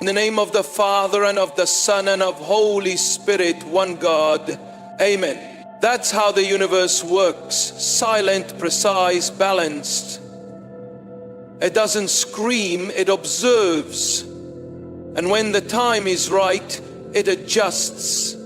In the name of the Father, and of the Son, and of Holy Spirit, one God. Amen. That's how the universe works. Silent, precise, balanced. It doesn't scream, it observes. And when the time is right, it adjusts.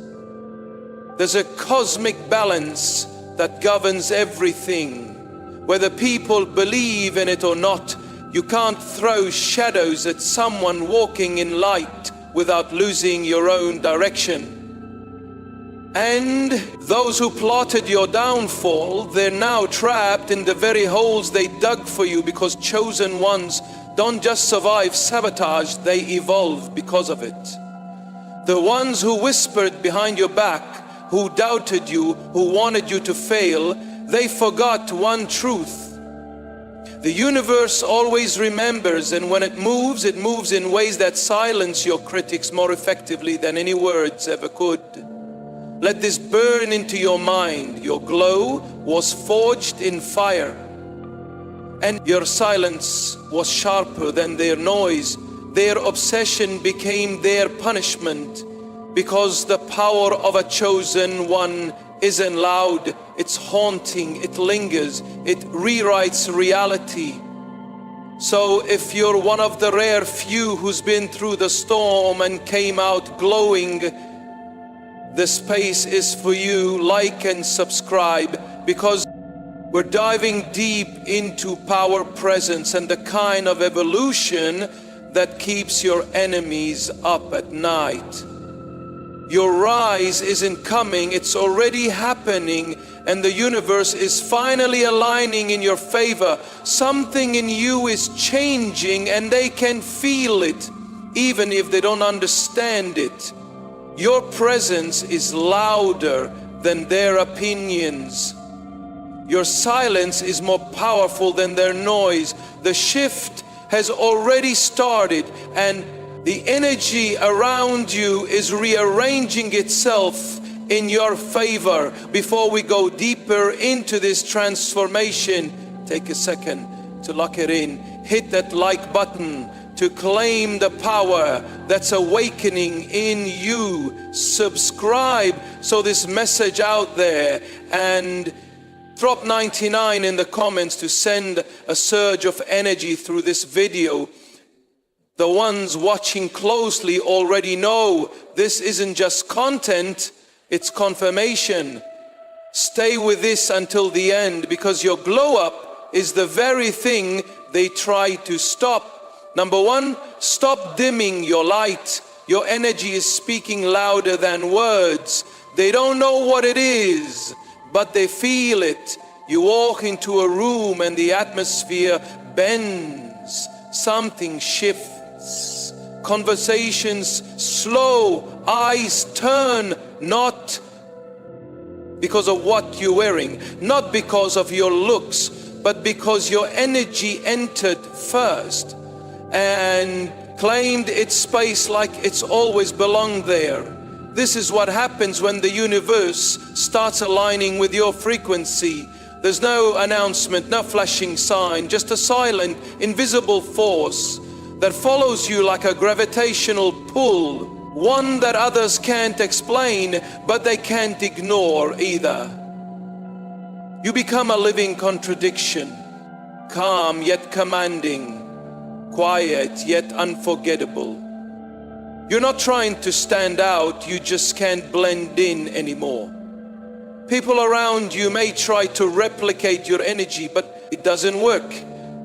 There's a cosmic balance that governs everything. Whether people believe in it or not, you can't throw shadows at someone walking in light without losing your own direction. And those who plotted your downfall, they're now trapped in the very holes they dug for you, because chosen ones don't just survive sabotage, they evolve because of it. The ones who whispered behind your back, who doubted you, who wanted you to fail, they forgot one truth. The universe always remembers, and when it moves in ways that silence your critics more effectively than any words ever could. Let this burn into your mind. Your glow was forged in fire, and your silence was sharper than their noise. Their obsession became their punishment, because the power of a chosen one isn't loud, it's haunting, it lingers, it rewrites reality. So if you're one of the rare few who's been through the storm and came out glowing, the space is for you. Like and subscribe, because we're diving deep into power, presence, and the kind of evolution that keeps your enemies up at night. Your rise isn't coming, it's already happening, and the universe is finally aligning in your favor. Something in you is changing, and they can feel it, even if they don't understand it. Your presence is louder than their opinions. Your silence is more powerful than their noise. The shift has already started, and the energy around you is rearranging itself in your favor. Before we go deeper into this transformation, take a second to lock it in. Hit that like button to claim the power that's awakening in you. Subscribe so this message out there, and drop 99 in the comments to send a surge of energy through this video. The ones watching closely already know this isn't just content, it's confirmation. Stay with this until the end, because your glow up is the very thing they try to stop. Number one, stop dimming your light. Your energy is speaking louder than words. They don't know what it is, but they feel it. You walk into a room and the atmosphere bends. Something shifts. Conversations slow, eyes turn, not because of what you're wearing, not because of your looks, but because your energy entered first and claimed its space like it's always belonged there. This is what happens when the universe starts aligning with your frequency. There's no announcement, no flashing sign, just a silent, invisible force that follows you like a gravitational pull, one that others can't explain, but they can't ignore either. You become a living contradiction, calm yet commanding, quiet yet unforgettable. You're not trying to stand out, you just can't blend in anymore. People around you may try to replicate your energy, but it doesn't work.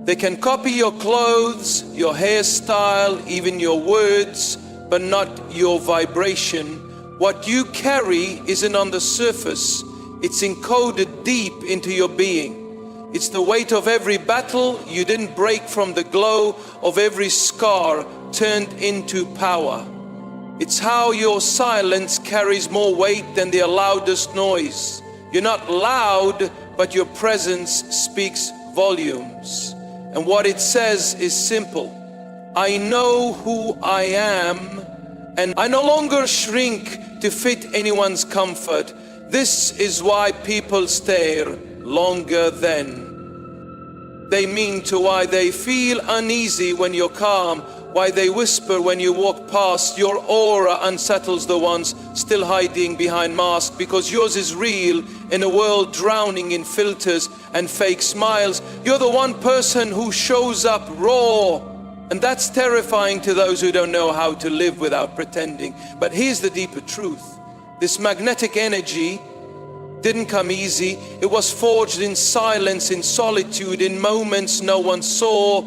They can copy your clothes, your hairstyle, even your words, but not your vibration. What you carry isn't on the surface. It's encoded deep into your being. It's the weight of every battle you didn't break, from the glow of every scar turned into power. It's how your silence carries more weight than the loudest noise. You're not loud, but your presence speaks volumes. And what it says is simple. I know who I am, and I no longer shrink to fit anyone's comfort. This is why people stare longer than they mean to, why they feel uneasy when you're calm, why they whisper when you walk past. Your aura unsettles the ones still hiding behind masks, because yours is real in a world drowning in filters and fake smiles. You're the one person who shows up raw, and that's terrifying to those who don't know how to live without pretending. But here's the deeper truth. This magnetic energy didn't come easy. It was forged in silence, in solitude, in moments no one saw.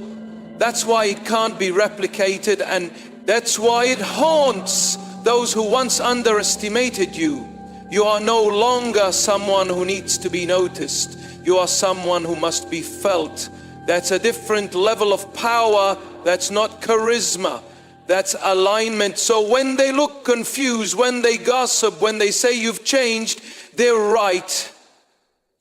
That's why it can't be replicated, and that's why it haunts those who once underestimated you. You are no longer someone who needs to be noticed. You are someone who must be felt. That's a different level of power. That's not charisma. That's alignment. So when they look confused, when they gossip, when they say you've changed, they're right.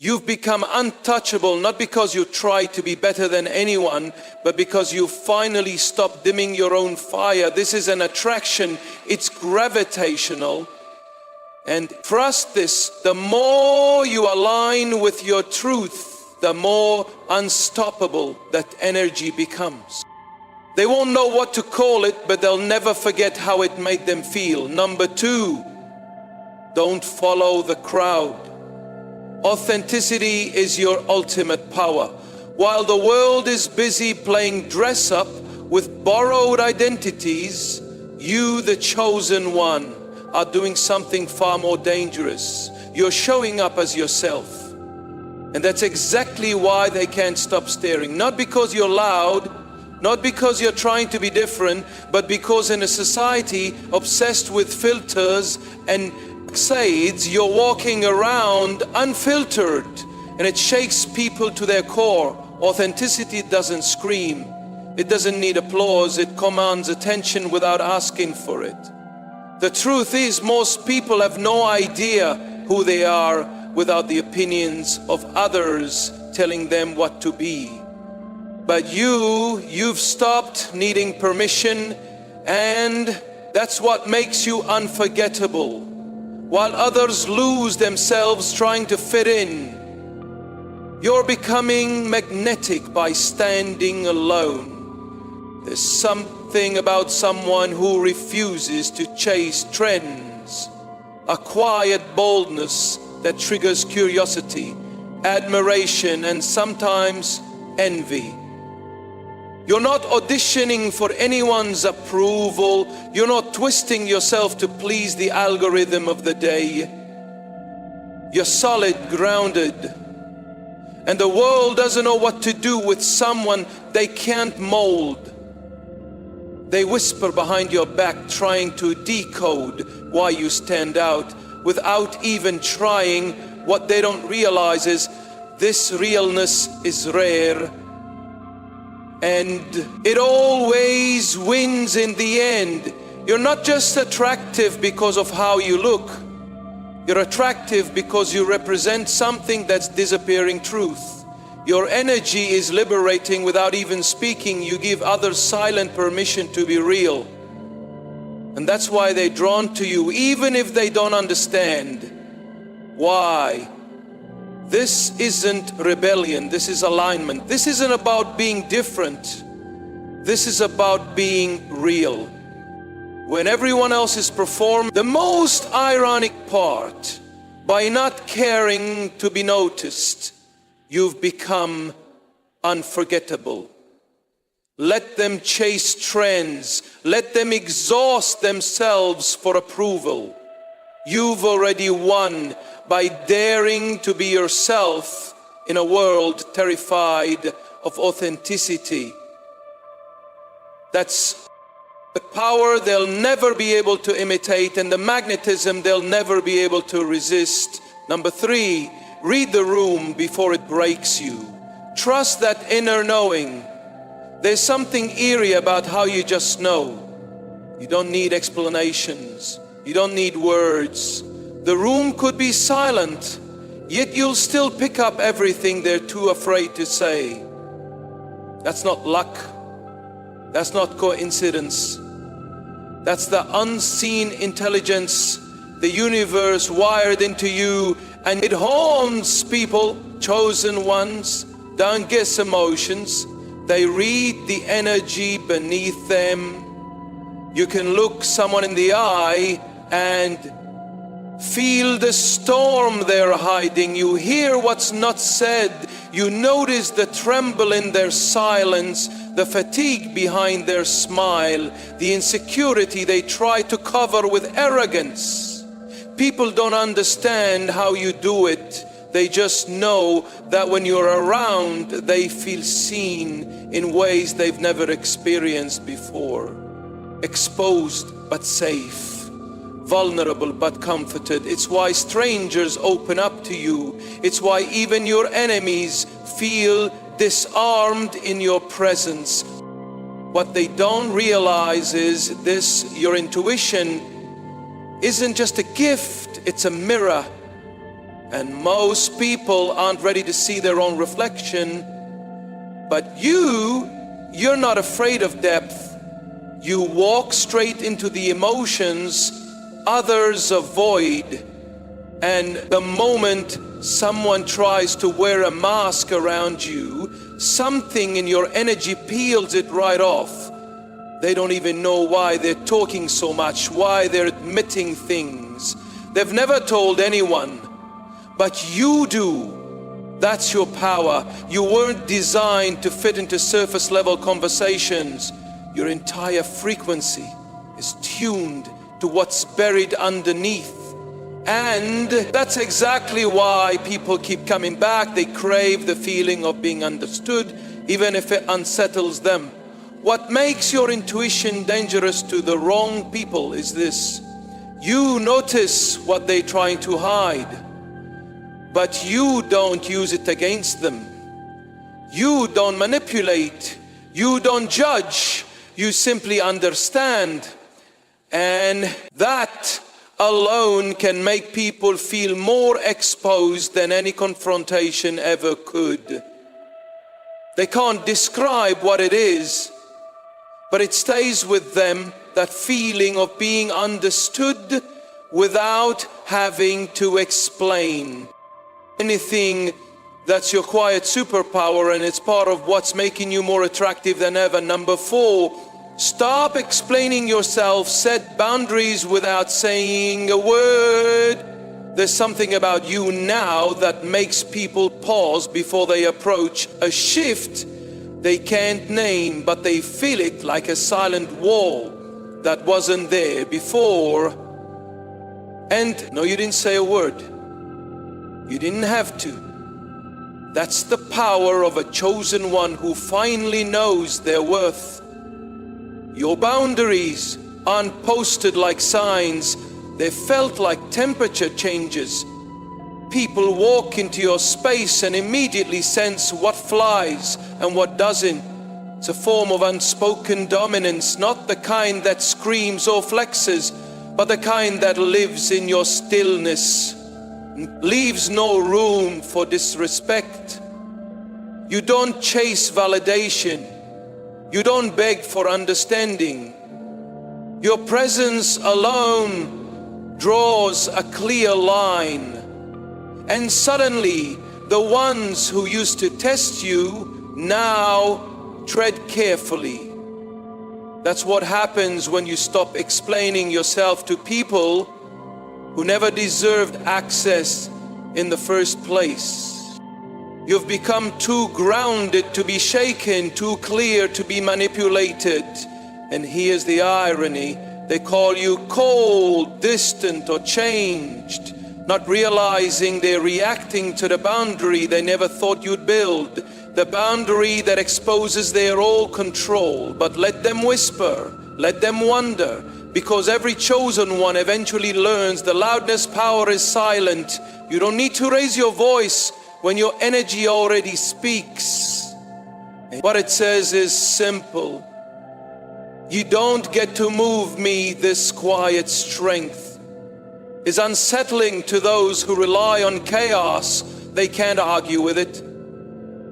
You've become untouchable, not because you try to be better than anyone, but because you finally stopped dimming your own fire. This is an attraction. It's gravitational. And trust this, the more you align with your truth, the more unstoppable that energy becomes. They won't know what to call it, but they'll never forget how it made them feel. Number 2, don't follow the crowd. Authenticity is your ultimate power. While the world is busy playing dress up with borrowed identities, you, the chosen one, are doing something far more dangerous. You're showing up as yourself. And that's exactly why they can't stop staring. Not because you're loud, not because you're trying to be different, but because in a society obsessed with filters and facades, you're walking around unfiltered, and it shakes people to their core. Authenticity doesn't scream. It doesn't need applause. It commands attention without asking for it. The truth is, most people have no idea who they are without the opinions of others telling them what to be. But you've stopped needing permission, and that's what makes you unforgettable. While others lose themselves trying to fit in, you're becoming magnetic by standing alone. There's something about someone who refuses to chase trends, a quiet boldness that triggers curiosity, admiration, and sometimes envy. You're not auditioning for anyone's approval. You're not twisting yourself to please the algorithm of the day. You're solid, grounded. And the world doesn't know what to do with someone they can't mold. They whisper behind your back, trying to decode why you stand out without even trying. What they don't realize is this realness is rare. And it always wins in the end. You're not just attractive because of how you look. You're attractive because you represent something that's disappearing truth. Your energy is liberating without even speaking. You give others silent permission to be real. And that's why they're drawn to you, even if they don't understand why. This isn't rebellion, this is alignment. This isn't about being different. This is about being real. When everyone else is performing, the most ironic part, by not caring to be noticed, you've become unforgettable. Let them chase trends. Let them exhaust themselves for approval. You've already won by daring to be yourself in a world terrified of authenticity. That's the power they'll never be able to imitate, and the magnetism they'll never be able to resist. Number 3, read the room before it breaks you. Trust that inner knowing. There's something eerie about how you just know. You don't need explanations. You don't need words. The room could be silent, yet you'll still pick up everything they're too afraid to say. That's not luck. That's not coincidence. That's the unseen intelligence the universe wired into you, and it haunts people, chosen ones. Don't guess emotions. They read the energy beneath them. You can look someone in the eye and feel the storm they're hiding. You hear what's not said. You notice the tremble in their silence, the fatigue behind their smile, the insecurity they try to cover with arrogance. People don't understand how you do it. They just know that when you're around, they feel seen in ways they've never experienced before. Exposed but safe, vulnerable but comforted. It's why strangers open up to you. It's why even your enemies feel disarmed in your presence. What they don't realize is this: your intuition isn't just a gift, it's a mirror. And most people aren't ready to see their own reflection. But you're not afraid of depth. You walk straight into the emotions others avoid. And the moment someone tries to wear a mask around you, something in your energy peels it right off. They don't even know why they're talking so much, why they're admitting things. They've never told anyone. But you do. That's your power. You weren't designed to fit into surface level conversations. Your entire frequency is tuned to what's buried underneath. And that's exactly why people keep coming back. They crave the feeling of being understood, even if it unsettles them. What makes your intuition dangerous to the wrong people is this: you notice what they're trying to hide, but you don't use it against them. You don't manipulate. You don't judge. You simply understand. And that alone can make people feel more exposed than any confrontation ever could. They can't describe what it is, but it stays with them, that feeling of being understood without having to explain. Anything that's your quiet superpower, and it's part of what's making you more attractive than ever. Number 4, stop explaining yourself. Set boundaries without saying a word. There's something about you now that makes people pause before they approach. A shift they can't name, but they feel it like a silent wall that wasn't there before. And no, you didn't say a word. You didn't have to. That's the power of a chosen one who finally knows their worth. Your boundaries aren't posted like signs. They're felt like temperature changes. People walk into your space and immediately sense what flies and what doesn't. It's a form of unspoken dominance, not the kind that screams or flexes, but the kind that lives in your stillness. Leaves no room for disrespect. You don't chase validation. You don't beg for understanding. Your presence alone draws a clear line. And suddenly, the ones who used to test you now tread carefully. That's what happens when you stop explaining yourself to people who never deserved access in the first place. You've become too grounded to be shaken, too clear to be manipulated. And here's the irony: they call you cold, distant, or changed, not realizing they're reacting to the boundary they never thought you'd build. The boundary that exposes their all control. But let them whisper, let them wonder, because every chosen one eventually learns the loudness power is silent. You don't need to raise your voice when your energy already speaks. And what it says is simple: you don't get to move me. This quiet strength is unsettling to those who rely on chaos. They can't argue with it.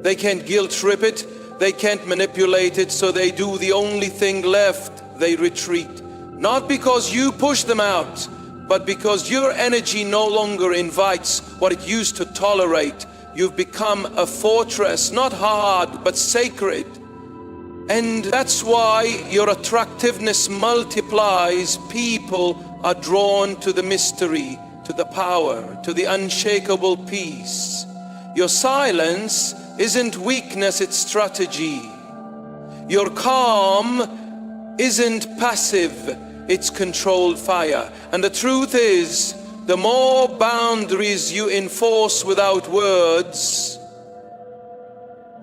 They can't guilt trip it. They can't manipulate it. So they do the only thing left: they retreat. Not because you push them out, but because your energy no longer invites what it used to tolerate. You've become a fortress, not hard, but sacred. And that's why your attractiveness multiplies. People are drawn to the mystery, to the power, to the unshakable peace. Your silence isn't weakness, it's strategy. Your calm isn't passive, it's controlled fire. And the truth is, the more boundaries you enforce without words,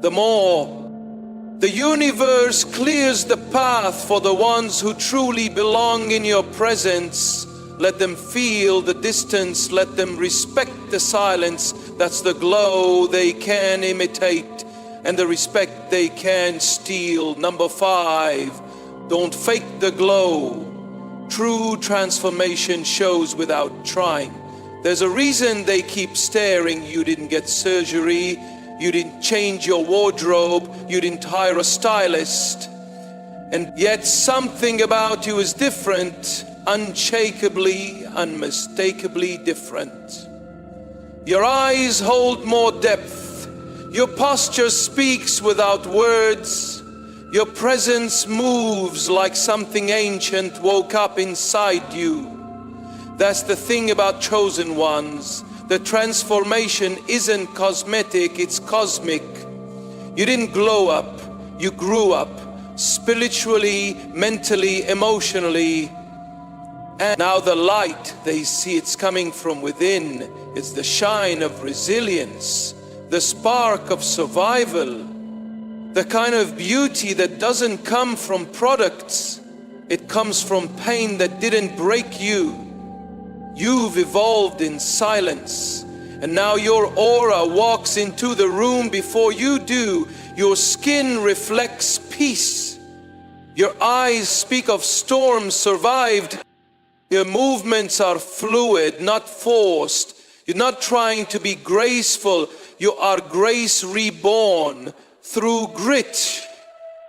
the more the universe clears the path for the ones who truly belong in your presence. Let them feel the distance, let them respect the silence. That's the glow they can imitate and the respect they can steal. Number 5, don't fake the glow. True transformation shows without trying. There's a reason they keep staring. You didn't get surgery, you didn't change your wardrobe, you didn't hire a stylist, and yet something about you is different, unshakably, unmistakably different. Your eyes hold more depth, your posture speaks without words, your presence moves like something ancient woke up inside you. That's the thing about chosen ones. The transformation isn't cosmetic, it's cosmic. You didn't glow up, you grew up spiritually, mentally, emotionally. And now the light, they see it's coming from within. It's the shine of resilience, the spark of survival, the kind of beauty that doesn't come from products. It comes from pain that didn't break you. You've evolved in silence, and now your aura walks into the room before you do. Your skin reflects peace. Your eyes speak of storms survived. Your movements are fluid, not forced. You're not trying to be graceful. You are grace reborn through grit.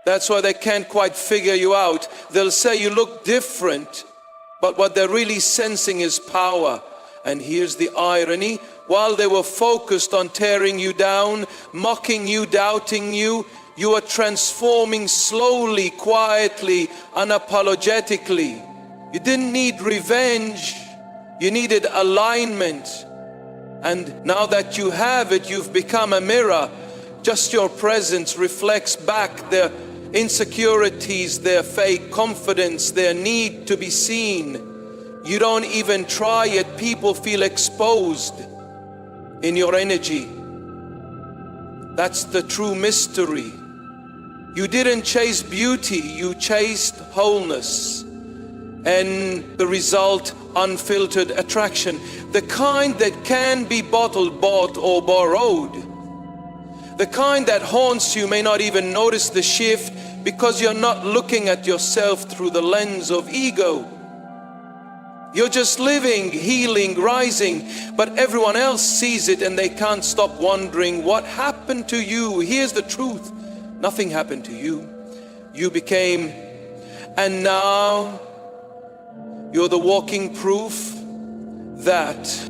That's why they can't quite figure you out. They'll say you look different, but what they're really sensing is power. And here's the irony. While they were focused on tearing you down, mocking you, doubting you, you are transforming slowly, quietly, unapologetically. You didn't need revenge. You needed alignment. And now that you have it, you've become a mirror. Just your presence reflects back their insecurities, their fake confidence, their need to be seen. You don't even try, yet people feel exposed in your energy. That's the true mystery. You didn't chase beauty, you chased wholeness. And the result, unfiltered attraction. The kind that can be bottled, bought, or borrowed. The kind that haunts you, may not even notice the shift because you're not looking at yourself through the lens of ego. You're just living, healing, rising, but everyone else sees it and they can't stop wondering what happened to you. Here's the truth. Nothing happened to you. You became, and now you're the walking proof that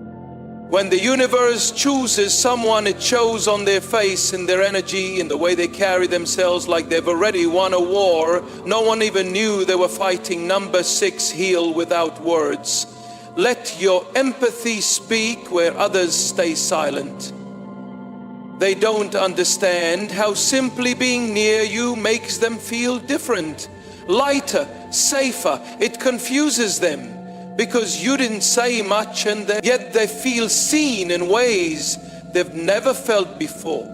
when the universe chooses someone, it shows on their face, in their energy, in the way they carry themselves, like they've already won a war. No one even knew they were fighting. Number 6, heal without words. Let your empathy speak where others stay silent. They don't understand how simply being near you makes them feel different, lighter, safer. It confuses them. Because you didn't say much, and yet they feel seen in ways they've never felt before.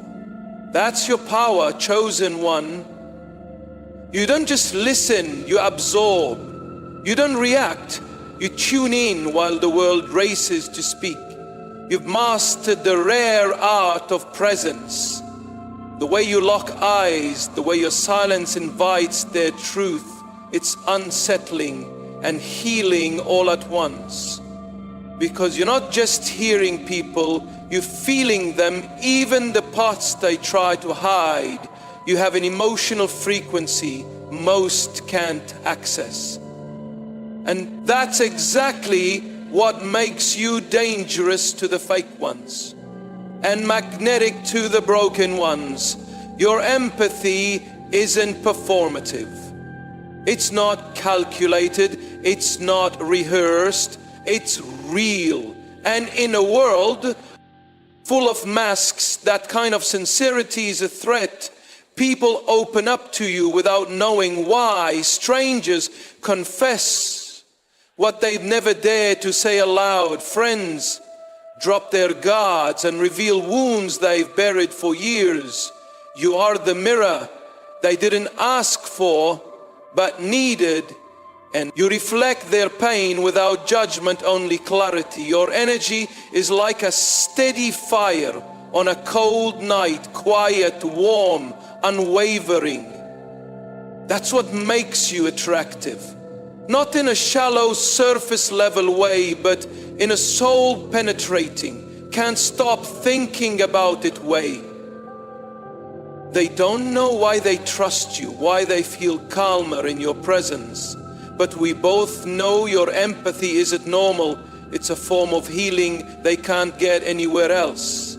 That's your power, chosen one. You don't just listen, you absorb. You don't react, you tune in while the world races to speak. You've mastered the rare art of presence. The way you lock eyes, the way your silence invites their truth. It's unsettling and healing all at once. Because you're not just hearing people, you're feeling them, even the parts they try to hide. You have an emotional frequency most can't access. And that's exactly what makes you dangerous to the fake ones and magnetic to the broken ones. Your empathy isn't performative. It's not calculated, it's not rehearsed, it's real. And in a world full of masks, that kind of sincerity is a threat. People open up to you without knowing why. Strangers confess what they've never dared to say aloud. Friends drop their guards and reveal wounds they've buried for years. You are the mirror they didn't ask for, but needed, and you reflect their pain without judgment, only clarity. Your energy is like a steady fire on a cold night, quiet, warm, unwavering. That's what makes you attractive. Not in a shallow surface level way, but in a soul penetrating, can't stop thinking about it way. They don't know why they trust you, why they feel calmer in your presence. But we both know your empathy isn't normal. It's a form of healing they can't get anywhere else.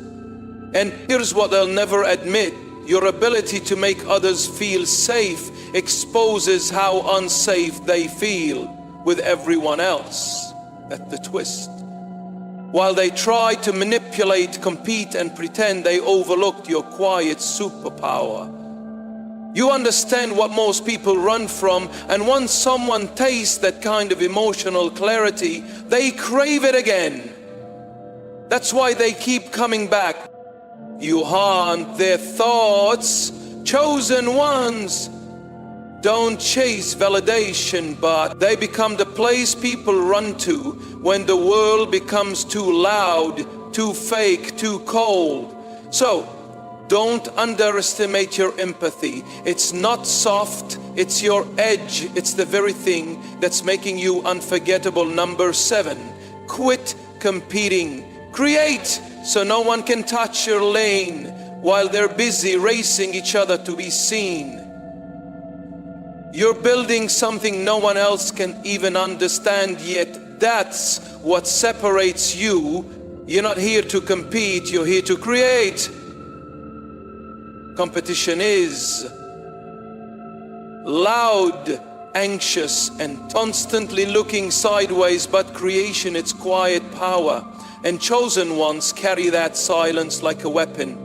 And here's what they'll never admit. Your ability to make others feel safe exposes how unsafe they feel with everyone else. That's the twist. While they try to manipulate, compete, and pretend, they overlooked your quiet superpower. You understand what most people run from, and once someone tastes that kind of emotional clarity, they crave it again. That's why they keep coming back. You haunt their thoughts, chosen ones. Don't chase validation, but they become the place people run to when the world becomes too loud, too fake, too cold. So, don't underestimate your empathy. It's not soft, it's your edge. It's the very thing that's making you unforgettable. Number 7, quit competing. Create so no one can touch your lane while they're busy racing each other to be seen. You're building something no one else can even understand yet. That's what separates you. You're not here to compete, you're here to create. Competition is loud, anxious, and constantly looking sideways, but creation, it's quiet power. And chosen ones carry that silence like a weapon.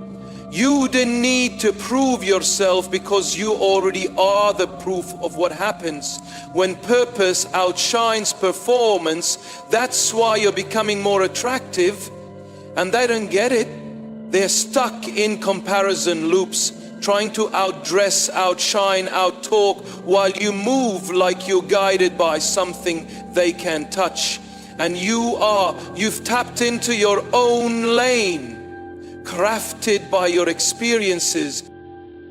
You didn't need to prove yourself because you already are the proof of what happens when purpose outshines performance. That's why you're becoming more attractive, and they don't get it. They're stuck in comparison loops, trying to outdress, outshine, outtalk, while you move like you're guided by something they can touch. And you've tapped into your own lane, crafted by your experiences,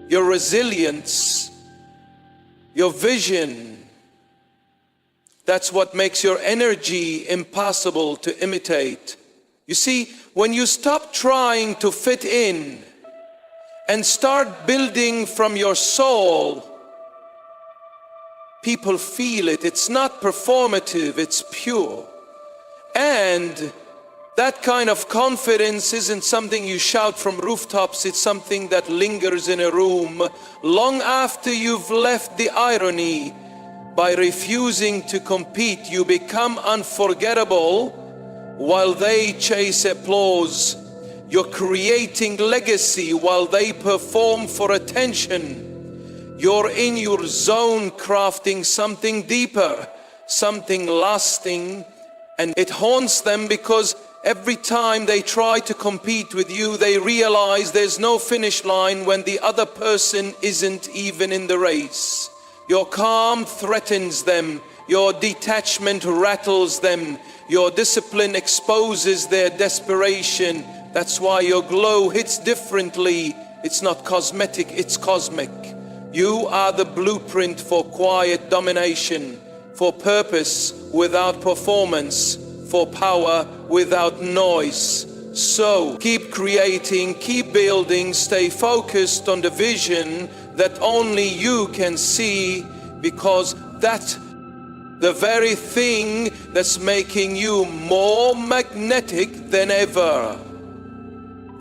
your resilience, your vision. That's what makes your energy impossible to imitate. You see, when you stop trying to fit in and start building from your soul, people feel it. It's not performative, it's pure. And that kind of confidence isn't something you shout from rooftops. It's something that lingers in a room long after you've left. The irony, by refusing to compete, you become unforgettable while they chase applause. You're creating legacy while they perform for attention. You're in your zone, crafting something deeper, something lasting, and it haunts them because every time they try to compete with you, they realize there's no finish line when the other person isn't even in the race. Your calm threatens them. Your detachment rattles them. Your discipline exposes their desperation. That's why your glow hits differently. It's not cosmetic, it's cosmic. You are the blueprint for quiet domination, for purpose without performance, for power without noise. So keep creating, keep building, stay focused on the vision that only you can see, because that's the very thing that's making you more magnetic than ever.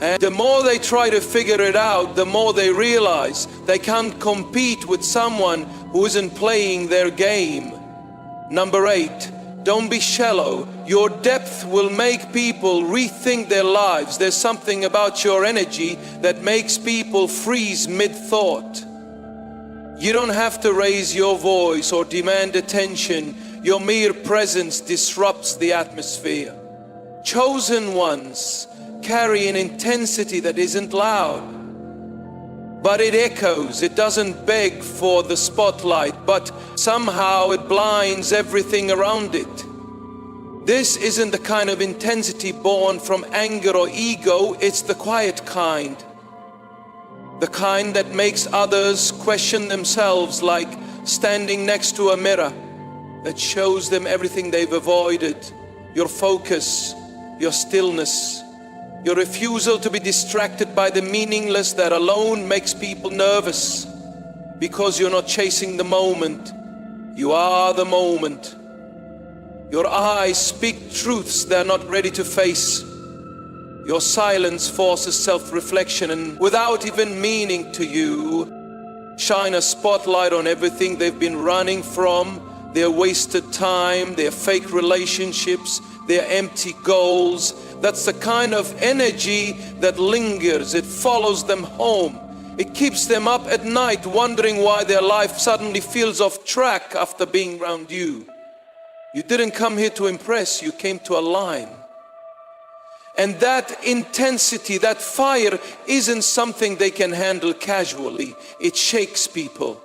And the more they try to figure it out, the more they realize they can't compete with someone who isn't playing their game. Number 8, don't be shallow. Your depth will make people rethink their lives. There's something about your energy that makes people freeze mid-thought. You don't have to raise your voice or demand attention. Your mere presence disrupts the atmosphere. Chosen ones carry an intensity that isn't loud, but it echoes. It doesn't beg for the spotlight, but somehow it blinds everything around it. This isn't the kind of intensity born from anger or ego. It's the quiet kind. The kind that makes others question themselves, like standing next to a mirror that shows them everything they've avoided. Your focus, your stillness, your refusal to be distracted by the meaningless that alone makes people nervous, because you're not chasing the moment. You are the moment. Your eyes speak truths they're not ready to face. Your silence forces self-reflection, and without even meaning to you, shine a spotlight on everything they've been running from, their wasted time, their fake relationships, their empty goals. That's the kind of energy that lingers. It follows them home. It keeps them up at night wondering why their life suddenly feels off track after being around you. You didn't come here to impress, you came to align. And that intensity, that fire, isn't something they can handle casually. It shakes people.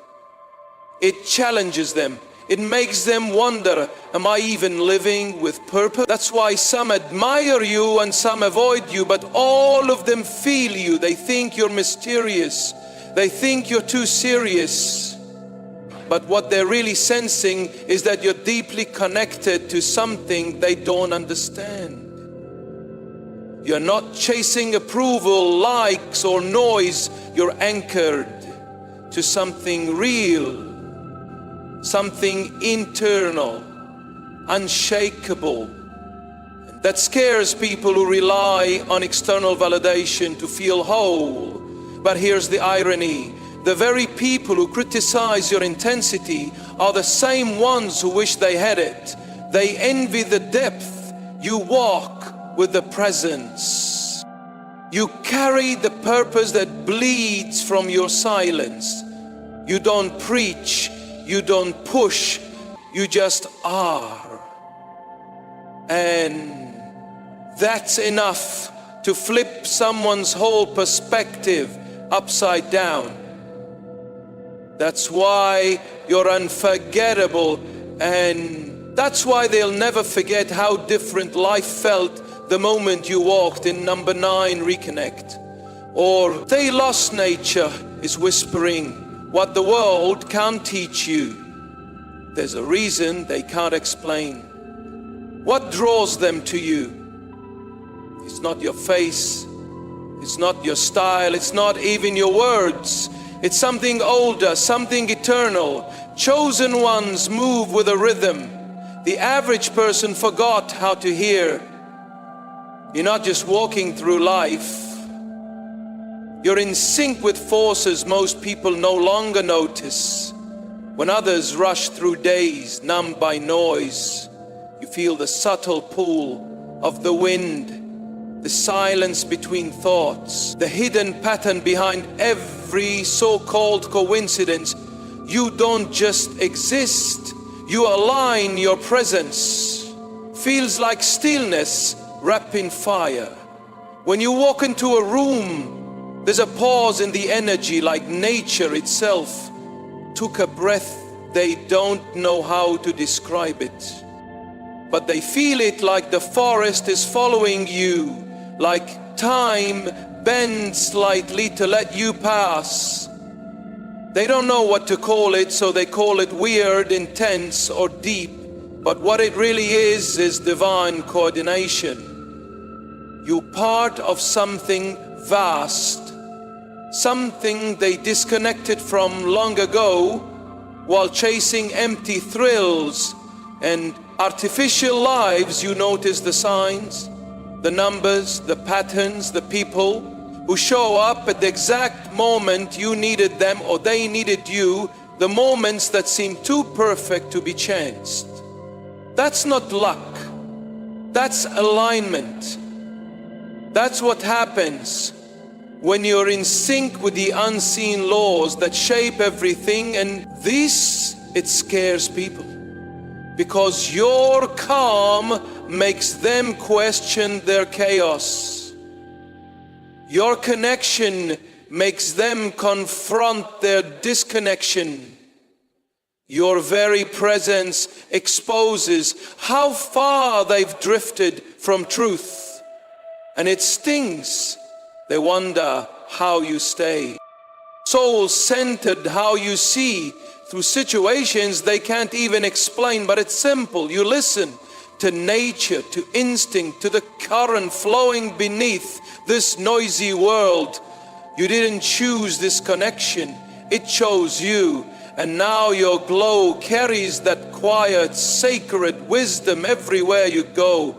It challenges them. It makes them wonder, am I even living with purpose? That's why some admire you and some avoid you, but all of them feel you. They think you're mysterious. They think you're too serious. But what they're really sensing is that you're deeply connected to something they don't understand. You're not chasing approval, likes, or noise. You're anchored to something real, something internal, unshakable. That scares people who rely on external validation to feel whole. But here's the irony. The very people who criticize your intensity are the same ones who wish they had it. They envy the depth. You walk with the presence. You carry the purpose that bleeds from your silence. You don't preach, you don't push, you just are. And that's enough to flip someone's whole perspective upside down. That's why you're unforgettable, and that's why they'll never forget how different life felt the moment you walked in number 9 Reconnect. Or they lost nature is whispering what the world can't teach you. There's a reason they can't explain. What draws them to you? It's not your face, it's not your style, it's not even your words. It's something older, something eternal. Chosen ones move with a rhythm. The average person forgot how to hear. You're not just walking through life. You're in sync with forces most people no longer notice. When others rush through days, numbed by noise, you feel the subtle pull of the wind, the silence between thoughts, the hidden pattern behind every so-called coincidence. You don't just exist, you align. Your presence feels like stillness wrapped in fire. When you walk into a room, there's a pause in the energy, like nature itself took a breath. They don't know how to describe it, but they feel it, like the forest is following you, like time bends slightly to let you pass. They don't know what to call it, so they call it weird, intense, or deep. But what it really is divine coordination. You're part of something vast, something they disconnected from long ago while chasing empty thrills and artificial lives. You notice the signs. the numbers, the patterns, the people who show up at the exact moment you needed them or they needed you, the moments that seem too perfect to be chanced. That's not luck. That's alignment. That's what happens when you're in sync with the unseen laws that shape everything, and this, it scares people. Because your calm makes them question their chaos. Your connection makes them confront their disconnection. Your very presence exposes how far they've drifted from truth. And it stings. They wonder how you stay. Soul-centered, how you see through situations they can't even explain, but it's simple. You listen to nature, to instinct, to the current flowing beneath this noisy world. You didn't choose this connection, it chose you. And now your glow carries that quiet, sacred wisdom everywhere you go.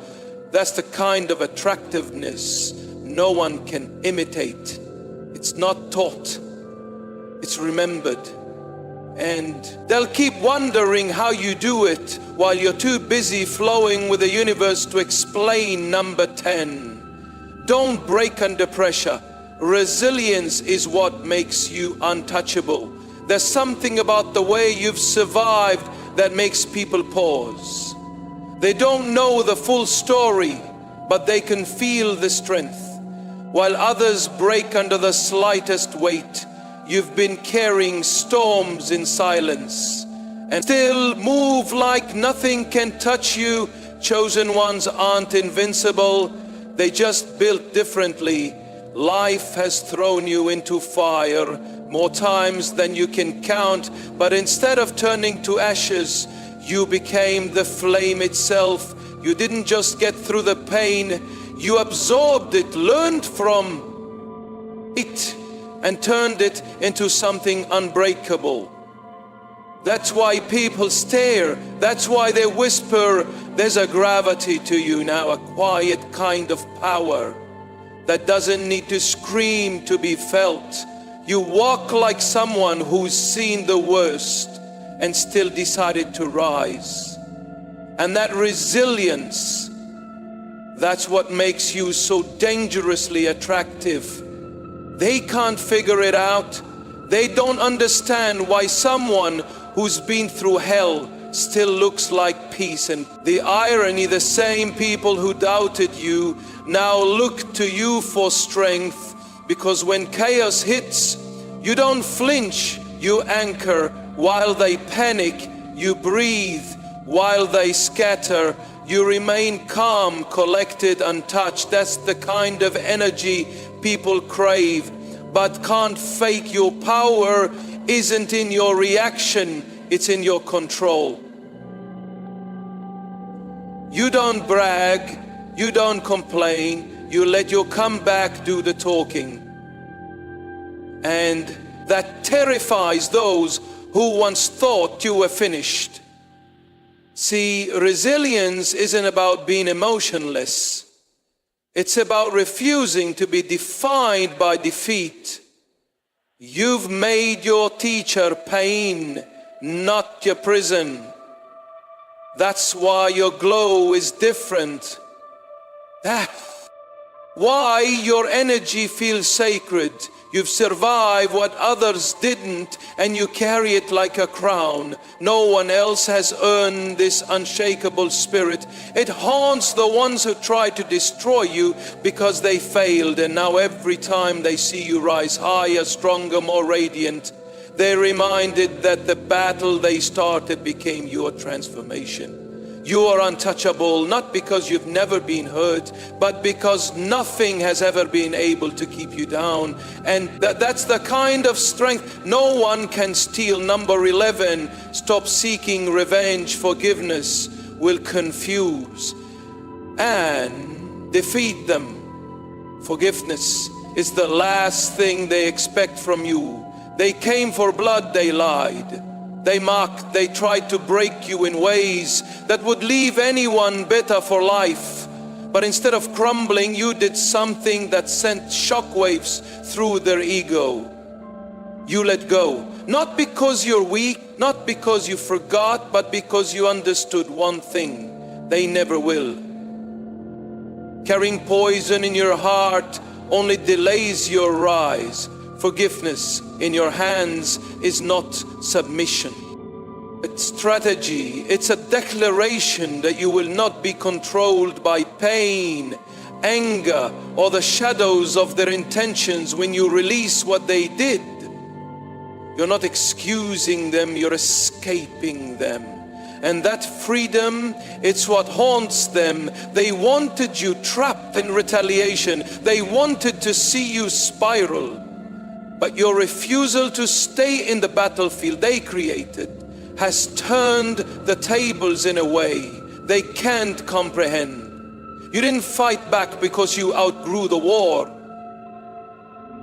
That's the kind of attractiveness no one can imitate. It's not taught, it's remembered. And they'll keep wondering how you do it while you're too busy flowing with the universe to explain number 10. Don't break under pressure. Resilience is what makes you untouchable. There's something about the way you've survived that makes people pause. They don't know the full story, but they can feel the strength. While others break under the slightest weight, you've been carrying storms in silence and still move like nothing can touch you. Chosen ones aren't invincible, they just built differently. Life has thrown you into fire more times than you can count, but instead of turning to ashes, you became the flame itself. You didn't just get through the pain, you absorbed it, learned from it, and turned it into something unbreakable. That's why people stare. That's why they whisper. There's a gravity to you now, a quiet kind of power that doesn't need to scream to be felt. You walk like someone who's seen the worst and still decided to rise. And that resilience, that's what makes you so dangerously attractive. They can't figure it out. They don't understand why someone who's been through hell still looks like peace. And the irony, the same people who doubted you now look to you for strength, because when chaos hits, you don't flinch, you anchor. While they panic, you breathe. While they scatter, you remain calm, collected, untouched. That's the kind of energy people crave, but can't fake. Your power isn't in your reaction, it's in your control. You don't brag, you don't complain, you let your comeback do the talking. And that terrifies those who once thought you were finished. See, resilience isn't about being emotionless. It's about refusing to be defined by defeat. You've made your teacher pain, not your prison. That's why your glow is different. That's why your energy feels sacred. You've survived what others didn't, and you carry it like a crown. No one else has earned this unshakable spirit. It haunts the ones who tried to destroy you because they failed, and now every time they see you rise higher, stronger, more radiant, they're reminded that the battle they started became your transformation. You are untouchable, not because you've never been hurt, but because nothing has ever been able to keep you down. And that's the kind of strength no one can steal. Number 11, stop seeking revenge. Forgiveness will confuse and defeat them. Forgiveness is the last thing they expect from you. They came for blood, they lied. They mocked, they tried to break you in ways that would leave anyone bitter for life. But instead of crumbling, you did something that sent shockwaves through their ego. You let go. Not because you're weak, not because you forgot, but because you understood one thing: they never will. Carrying poison in your heart only delays your rise. Forgiveness in your hands is not submission. It's strategy. It's a declaration that you will not be controlled by pain, anger, or the shadows of their intentions when you release what they did. You're not excusing them, you're escaping them. And that freedom, it's what haunts them. They wanted you trapped in retaliation. They wanted to see you spiral. But your refusal to stay in the battlefield they created has turned the tables in a way they can't comprehend. You didn't fight back because you outgrew the war.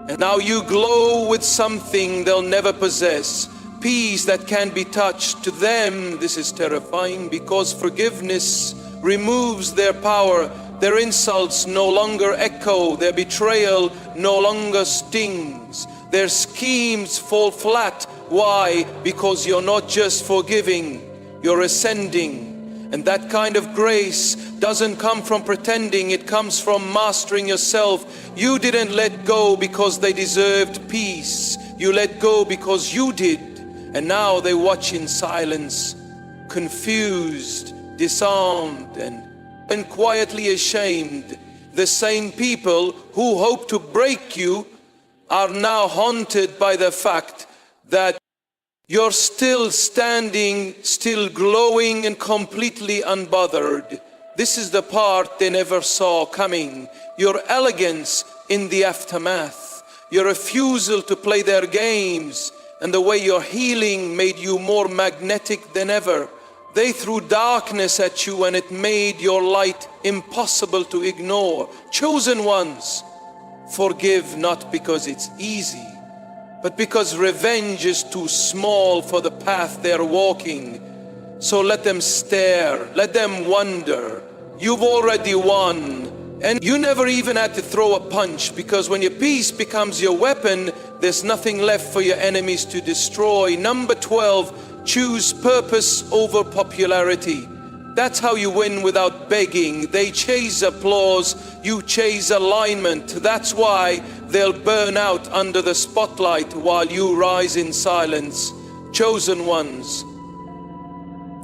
And now you glow with something they'll never possess. Peace that can't be touched. To them, this is terrifying because forgiveness removes their power. Their insults no longer echo. Their betrayal no longer stings. Their schemes fall flat. Why? Because you're not just forgiving, you're ascending. And that kind of grace doesn't come from pretending, it comes from mastering yourself. You didn't let go because they deserved peace. You let go because you did. And now they watch in silence, confused, disarmed, and quietly ashamed. The same people who hope to break you are now haunted by the fact that you're still standing, still glowing and completely unbothered. This is the part they never saw coming. Your elegance in the aftermath, your refusal to play their games, and the way your healing made you more magnetic than ever. They threw darkness at you and it made your light impossible to ignore. Chosen ones, forgive not because it's easy, but because revenge is too small for the path they're walking. So let them stare, let them wonder. You've already won, and you never even had to throw a punch, because when your peace becomes your weapon, there's nothing left for your enemies to destroy. Number 12, choose purpose over popularity. That's how you win without begging. They chase applause, you chase alignment. That's why they'll burn out under the spotlight while you rise in silence. Chosen ones,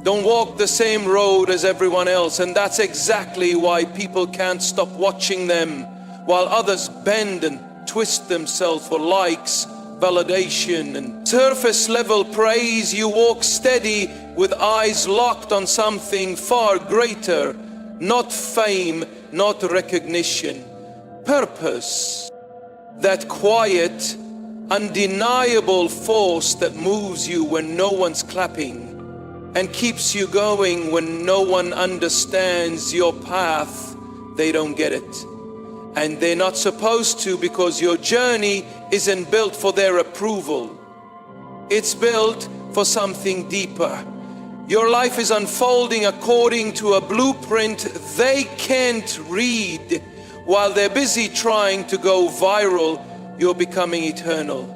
don't walk the same road as everyone else, and that's exactly why people can't stop watching them, while others bend and twist themselves for likes, validation, and surface level praise. You walk steady with eyes locked on something far greater, not fame, not recognition, purpose. That quiet, undeniable force that moves you when no one's clapping and keeps you going when no one understands your path. They don't get it. And they're not supposed to, because your journey isn't built for their approval. It's built for something deeper. Your life is unfolding according to a blueprint they can't read. While they're busy trying to go viral, you're becoming eternal.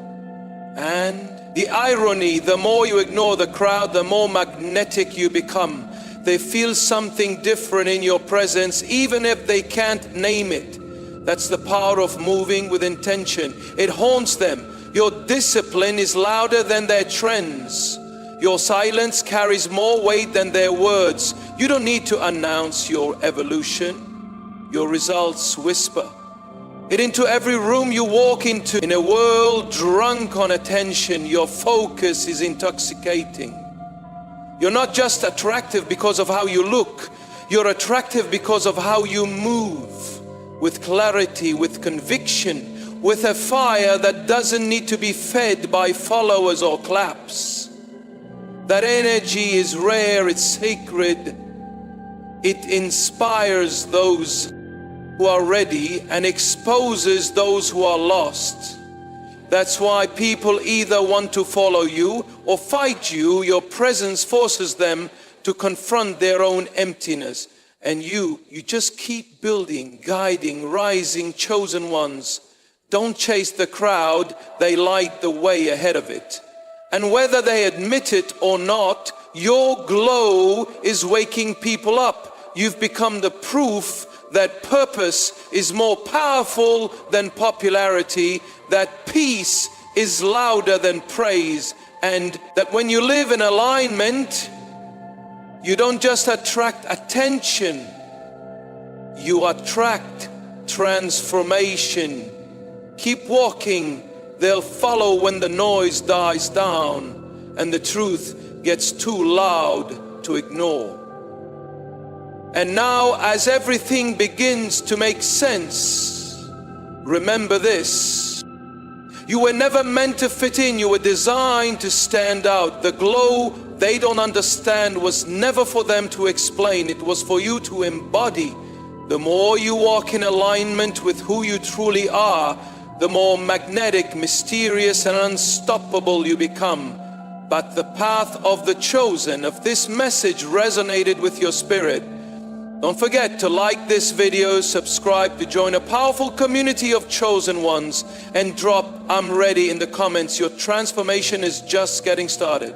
And the irony, the more you ignore the crowd, the more magnetic you become. They feel something different in your presence, even if they can't name it. That's the power of moving with intention. It haunts them. Your discipline is louder than their trends. Your silence carries more weight than their words. You don't need to announce your evolution. Your results whisper it into every room you walk into. In a world drunk on attention, your focus is intoxicating. You're not just attractive because of how you look. You're attractive because of how you move, with clarity, with conviction, with a fire that doesn't need to be fed by followers or claps. That energy is rare, it's sacred. It inspires those who are ready and exposes those who are lost. That's why people either want to follow you or fight you. Your presence forces them to confront their own emptiness. And you just keep building, guiding, rising, chosen ones. Don't chase the crowd, they light the way ahead of it. And whether they admit it or not, your glow is waking people up. You've become the proof that purpose is more powerful than popularity, that peace is louder than praise, and that when you live in alignment, you don't just attract attention, you attract transformation. Keep walking, they'll follow when the noise dies down and the truth gets too loud to ignore. And now, as everything begins to make sense, remember this: you were never meant to fit in, you were designed to stand out. The glow they don't understand was never for them to explain, it was for you to embody. The more you walk in alignment with who you truly are, the more magnetic, mysterious, and unstoppable you become. But the path of the chosen, if this message resonated with your spirit, don't forget to like this video, subscribe to join a powerful community of chosen ones, and drop "I'm ready" in the comments. Your transformation is just getting started.